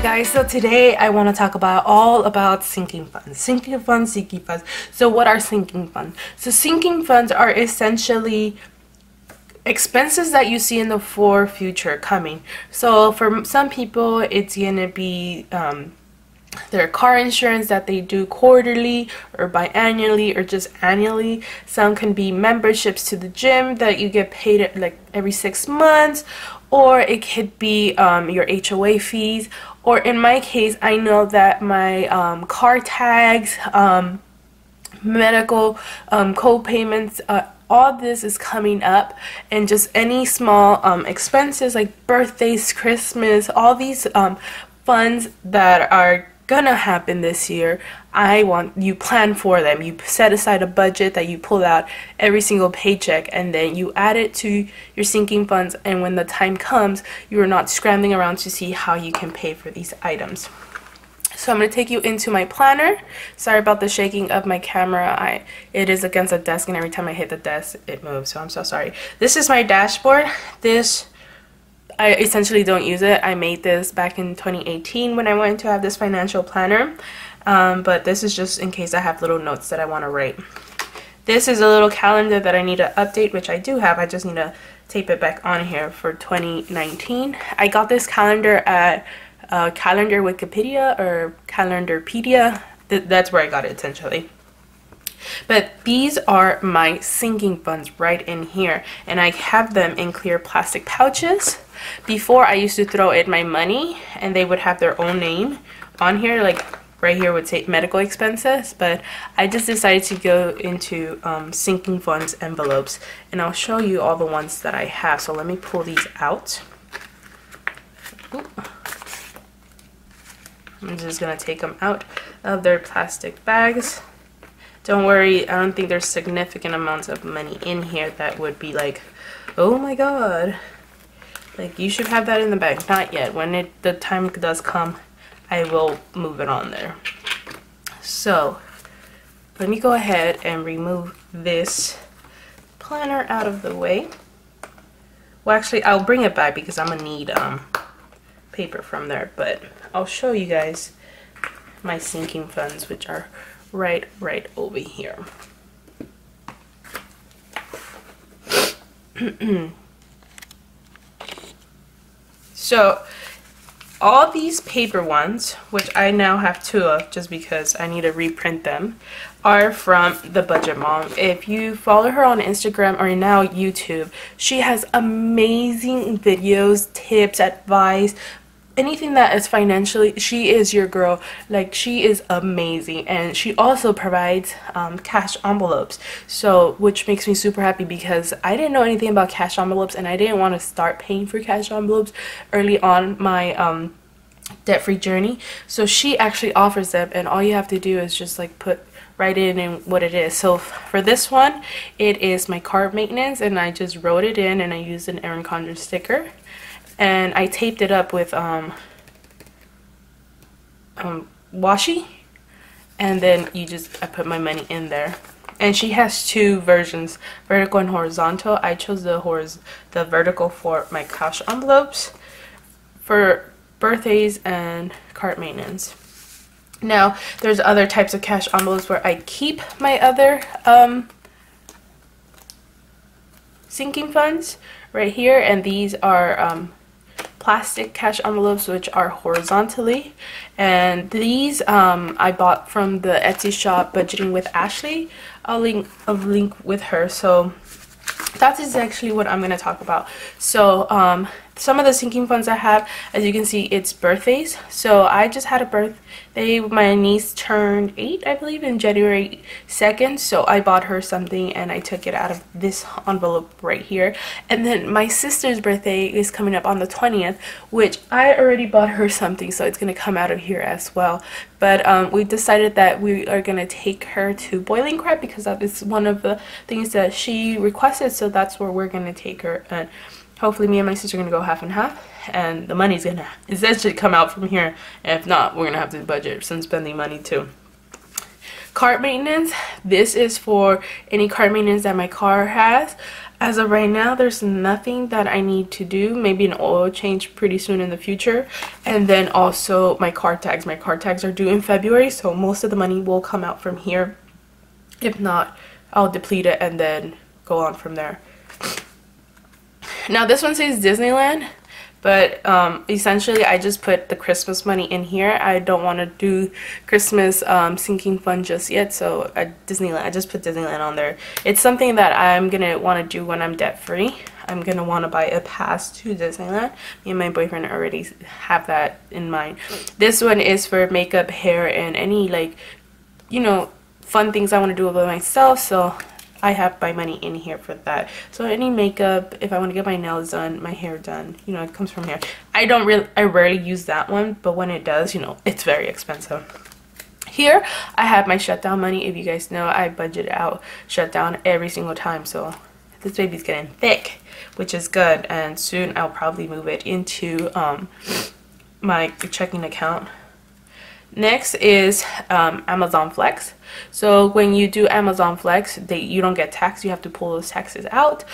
guys, so today I want to talk about all about sinking funds. Sinking funds. So what are sinking funds? So sinking funds are essentially expenses that you see in the future coming. So for some people it's gonna be their car insurance that they do quarterly or biannually or just annually. Some can be memberships to the gym that you get paid like every 6 months, or it could be your HOA fees, or in my case I know that my car tags, medical co-payments, all this is coming up, and just any small expenses like birthdays, Christmas, all these funds that are gonna happen this year. I want you plan for them. You set aside a budget that you pull out every single paycheck, and then you add it to your sinking funds, and when the time comes you are not scrambling around to see how you can pay for these items. So I'm going to take you into my planner. Sorry about the shaking of my camera. It is against the desk, and every time I hit the desk it moves, so I'm so sorry. This is my dashboard. This, I essentially don't use it. I made this back in 2018 when I wanted to have this financial planner, but this is just in case I have little notes that I want to write. This is a little calendar that I need to update, which I do have. I just need to tape it back on here for 2019. I got this calendar at Calendar Wikipedia or Calendarpedia. That's where I got it essentially. But these are my sinking funds right in here, and I have them in clear plastic pouches. Before, I used to throw in my money and they would have their own name on here, like right here would say medical expenses, but I just decided to go into sinking funds envelopes, and I'll show you all the ones that I have. So let me pull these out. Ooh. I'm just gonna take them out of their plastic bags. Don't worry, I don't think there's significant amounts of money in here that would be like, oh my god, like you should have that in the bag. Not yet. When the time does come, I will move it on there. So let me go ahead and remove this planner out of the way. Well, actually I'll bring it back because I'm gonna need paper from there, but I'll show you guys my sinking funds, which are right over here. So all these paper ones, which I now have 2 of just because I need to reprint them, are from the Budget Mom. If you follow her on Instagram or now YouTube, she has amazing videos, tips, advice, anything that is financially. She is your girl. Like, she is amazing, and she also provides cash envelopes, so which makes me super happy because I didn't know anything about cash envelopes, and I didn't want to start paying for cash envelopes early on my debt-free journey. So she actually offers them, and all you have to do is just like write in what it is. So for this one, it is my car maintenance, and I just wrote it in, and I used an Erin Condren sticker, and I taped it up with washi, and then I put my money in there. And she has 2 versions, vertical and horizontal. I chose the vertical for my cash envelopes for birthdays and cart maintenance. Now there's other types of cash envelopes where I keep my other sinking funds right here, and these are plastic cash envelopes, which are horizontally, and these I bought from the Etsy shop Budgeting with Ashley. I'll link with her. So that is actually what I'm going to talk about. So some of the sinking funds I have, as you can see, it's birthdays. So I just had a birthday. My niece turned 8, I believe, in January 2nd. So I bought her something, and I took it out of this envelope right here. And then my sister's birthday is coming up on the 20th, which I already bought her something, so it's going to come out of here as well. But we decided that we are going to take her to Boiling Crab because that is one of the things that she requested. So that's where we're going to take her, and hopefully me and my sister are going to go half and half, and the money's going to essentially come out from here. And if not, we're going to have to budget some spending money too. Car maintenance. This is for any car maintenance that my car has. As of right now, there's nothing that I need to do. Maybe an oil change pretty soon in the future. And then also my car tags. My car tags are due in February, so most of the money will come out from here. If not, I'll deplete it and then go on from there. Now this one says Disneyland, but essentially I just put the Christmas money in here. I don't want to do Christmas sinking fund just yet, so Disneyland, I just put Disneyland on there. It's something that I'm gonna want to do when I'm debt free. I'm gonna want to buy a pass to Disneyland. Me and my boyfriend already have that in mind. This one is for makeup, hair, and any, like, you know, fun things I want to do with myself, so I have my money in here for that. So any makeup, if I want to get my nails done, my hair done, you know, it comes from here. I rarely use that one, but when it does, you know, it's very expensive. Here I have my shutdown money. If you guys know, I budget out shutdown every single time, so this baby's getting thick, which is good, and soon I'll probably move it into my checking account. Next is Amazon Flex. So when you do Amazon Flex, you don't get taxed. You have to pull those taxes out.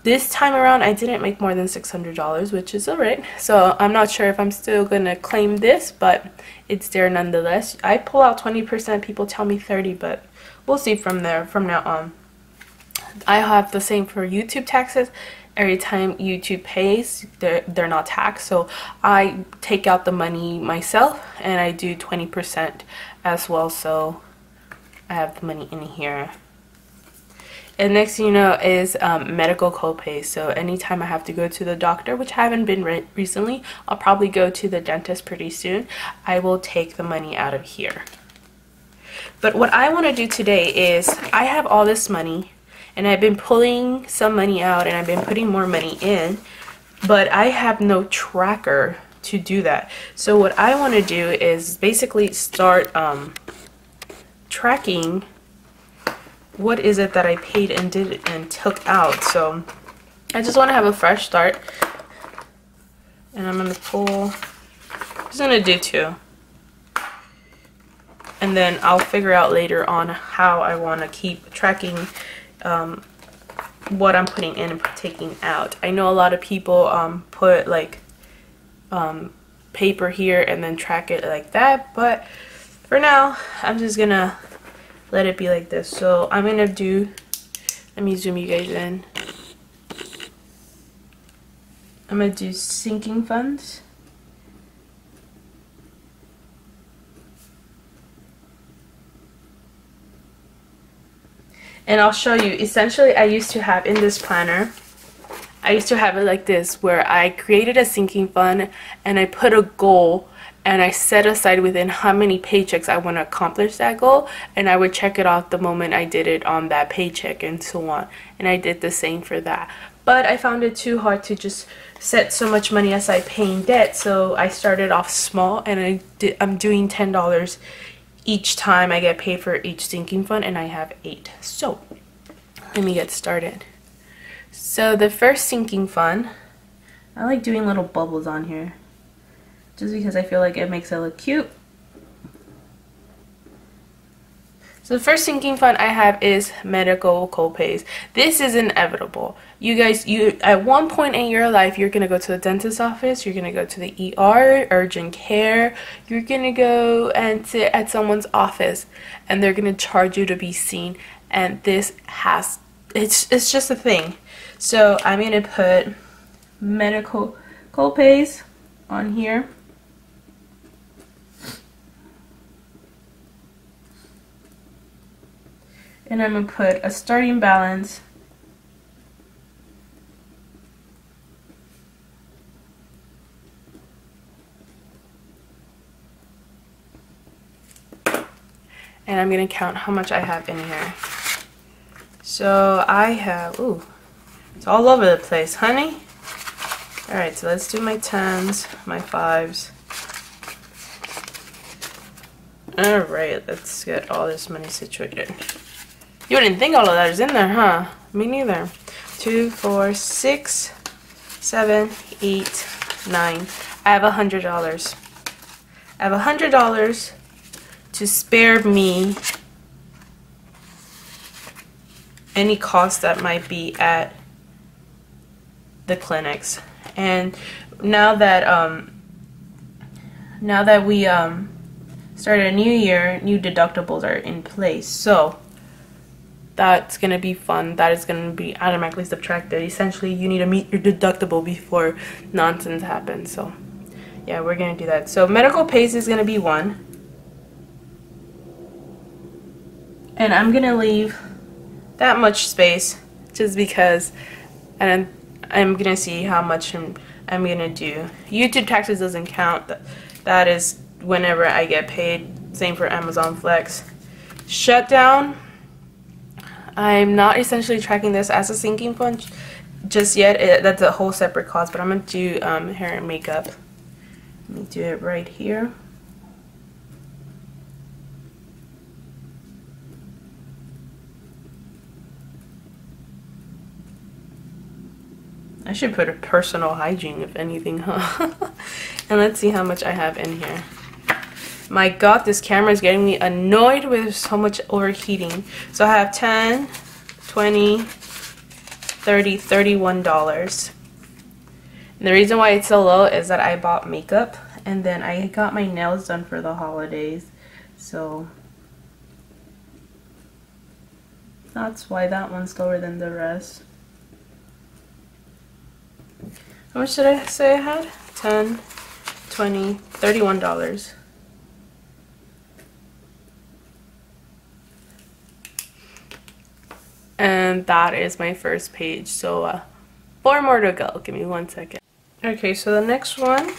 This time around, I didn't make more than $600, which is alright. So I'm not sure if I'm still gonna claim this, but it's there nonetheless. I pull out 20%. People tell me 30%, but we'll see from now on. I have the same for YouTube taxes. Every time YouTube pays, they're not taxed, so I take out the money myself and I do 20% as well, so I have the money in here. And next thing you know is medical copay. So anytime I have to go to the doctor, which I haven't been recently, I'll probably go to the dentist pretty soon, I will take the money out of here. But what I want to do today is, I have all this money and I've been pulling some money out and I've been putting more money in, but I have no tracker to do that. So what I want to do is basically start tracking what is it that I paid and did and took out. So I just want to have a fresh start, and I'm going to pull, I'm just going to do 2. And then I'll figure out later on how I want to keep tracking what I'm putting in and taking out. I know a lot of people put like paper here and then track it like that, but for now I'm just gonna let it be like this. So I'm gonna do, let me zoom you guys in. I'm gonna do sinking funds. And I'll show you. Essentially, I used to have in this planner, I used to have it like this, where I created a sinking fund and I put a goal and I set aside within how many paychecks I want to accomplish that goal, and I would check it off the moment I did it on that paycheck and so on. And I did the same for that. But I found it too hard to just set so much money aside paying debt, so I started off small, and I'm doing $10 each time I get paid for each sinking fund, and I have 8. So let me get started. So the first sinking fund, I like doing little bubbles on here just because I feel like it makes it look cute. So the first sinking fund I have is medical copays. This is inevitable. You guys, at one point in your life, you're going to go to the dentist's office, you're going to go to the ER, urgent care, you're going to go and sit at someone's office, and they're going to charge you to be seen. And this has, it's just a thing. So I'm going to put medical copays on here. And I'm going to put a starting balance and I'm going to count how much I have in here. So I have, ooh, it's all over the place, honey. Alright, so let's do my 10s, my 5s. Alright, let's get all this money situated. You didn't think all of that is in there, huh? Me neither. 2, 4, 6, 7, 8, 9. I have $100. I have $100 to spare me any cost that might be at the clinics. And now that we started a new year, new deductibles are in place, so that's gonna be fun. That is gonna be automatically subtracted. Essentially, you need to meet your deductible before nonsense happens. So yeah, we're gonna do that. So medical pays is gonna be 1, and I'm gonna leave that much space just because, and I'm gonna see how much I'm gonna do. YouTube taxes doesn't count. That is whenever I get paid. Same for Amazon Flex. Shutdown, I'm not essentially tracking this as a sinking fund just yet. That's a whole separate cost, but I'm gonna do hair and makeup. Let me do it right here. I should put a personal hygiene, if anything, huh? And let's see how much I have in here. My god, this camera is getting me annoyed with so much overheating. So I have 10, 20, 30, $31. And the reason why it's so low is that I bought makeup and then I got my nails done for the holidays. So that's why that one's lower than the rest. How much did I say I had? 10, 20, $31. And that is my first page. So 4 more to go. Give me 1 second. Okay, so the next one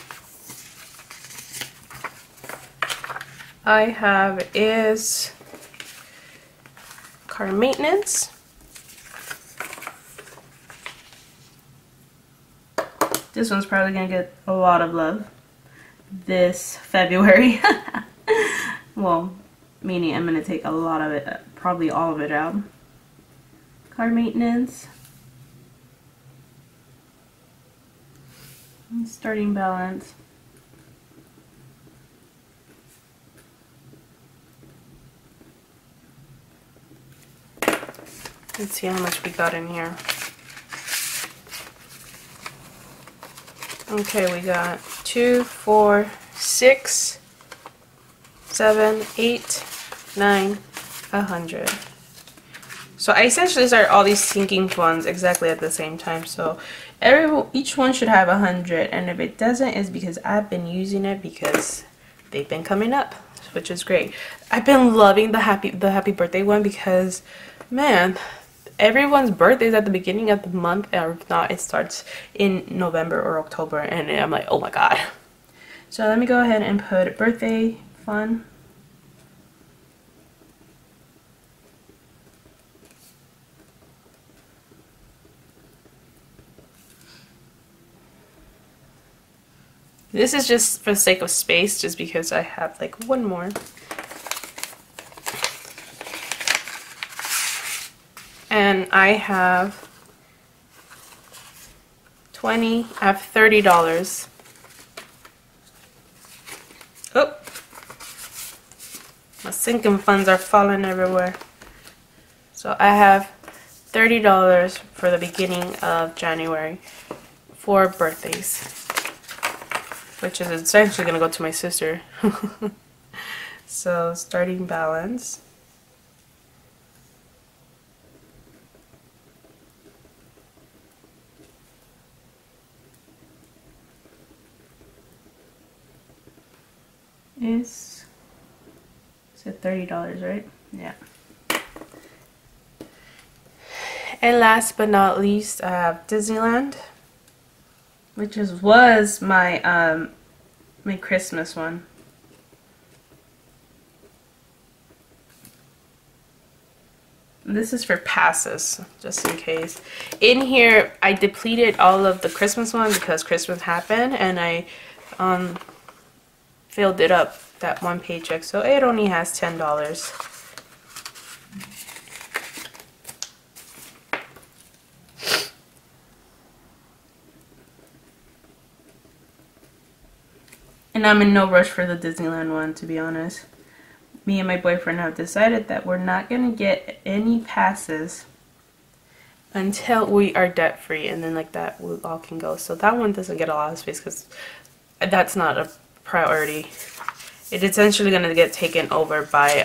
I have is car maintenance. This one's probably gonna get a lot of love this February. Well, meaning I'm gonna take a lot of it, probably all of it out. Car maintenance. And starting balance. Let's see how much we got in here. Okay, we got 2, 4, 6, 7, 8, 9, 100. So I essentially start all these sinking funds exactly at the same time. So each one should have 100, and if it doesn't, it's because I've been using it because they've been coming up, which is great. I've been loving the happy birthday one because, man, everyone's birthday is at the beginning of the month, or if not, it starts in November or October, and I'm like, oh my god. So let me go ahead and put birthday fun. This is just for the sake of space, just because I have like one more. And I have 20, I have $30. Oh, my sinking funds are falling everywhere. So I have $30 for the beginning of January for birthdays, which is essentially going to go to my sister. So starting balance. Is it $30, right? Yeah. And last but not least, I have Disneyland, which was my my Christmas one. This is for passes, just in case. In here, I depleted all of the Christmas one because Christmas happened, and I filled it up that one paycheck, so it only has $10. And I'm in no rush for the Disneyland one, to be honest. me and my boyfriend have decided that we're not going to get any passes until we are debt free, and then like that we all can go. So that one doesn't get a lot of space because that's not a priority. It's essentially going to get taken over by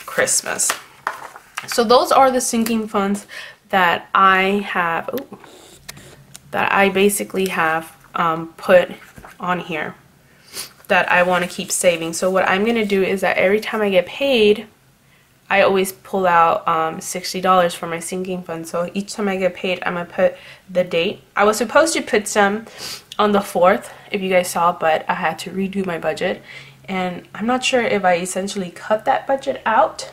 Christmas. So those are the sinking funds that I have, that I basically have put on here that I want to keep saving. So what I'm going to do is that every time I get paid, I always pull out $60 for my sinking fund. So each time I get paid, I'm going to put the date. I was supposed to put some on the 4th, if you guys saw, but I had to redo my budget. And I'm not sure if I essentially cut that budget out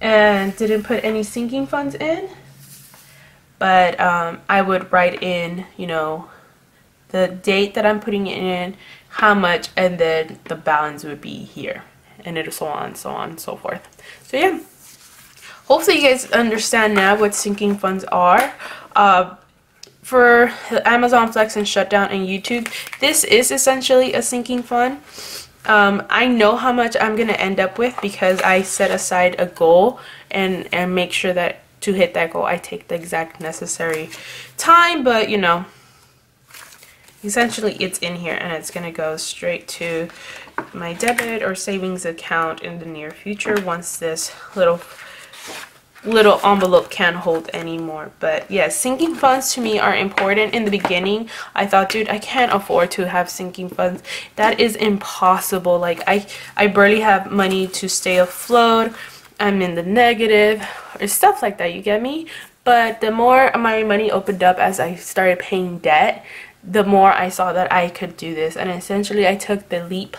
and didn't put any sinking funds in. But I would write in, you know, the date that I'm putting it in, how much, and then the balance would be here. And it'll so on and so forth. So yeah, hopefully you guys understand now what sinking funds are. For Amazon Flex and Shutdown and YouTube, this is essentially a sinking fund. I know how much I'm gonna end up with because I set aside a goal and make sure that to hit that goal I take the exact necessary time, but you know, essentially it's in here and it's gonna go straight to my debit or savings account in the near future once this little envelope can't hold anymore. But yeah, sinking funds to me are important. In the beginning I thought, dude, I can't afford to have sinking funds. That is impossible. Like I barely have money to stay afloat. I'm in the negative or stuff like that, you get me? But the more my money opened up as I started paying debt, the more I saw that I could do this. And essentially I took the leap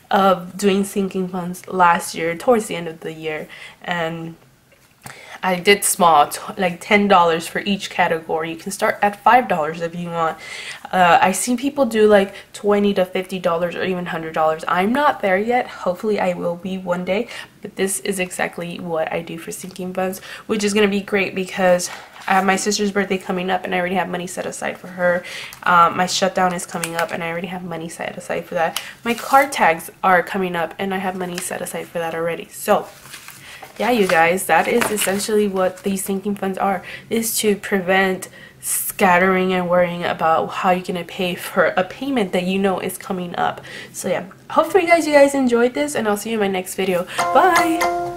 of doing sinking funds last year towards the end of the year, and I did small, like $10 for each category. You can start at $5 if you want. I seen people do like $20 to $50 or even $100. I'm not there yet. Hopefully I will be one day. But this is exactly what I do for sinking funds, which is going to be great because I have my sister's birthday coming up and I already have money set aside for her. My shutdown is coming up and I already have money set aside for that. My card tags are coming up and I have money set aside for that already. So yeah, you guys, that is essentially what these sinking funds are, is to prevent scattering and worrying about how you're gonna pay for a payment that you know is coming up. So yeah, hopefully you guys enjoyed this, and I'll see you in my next video. Bye.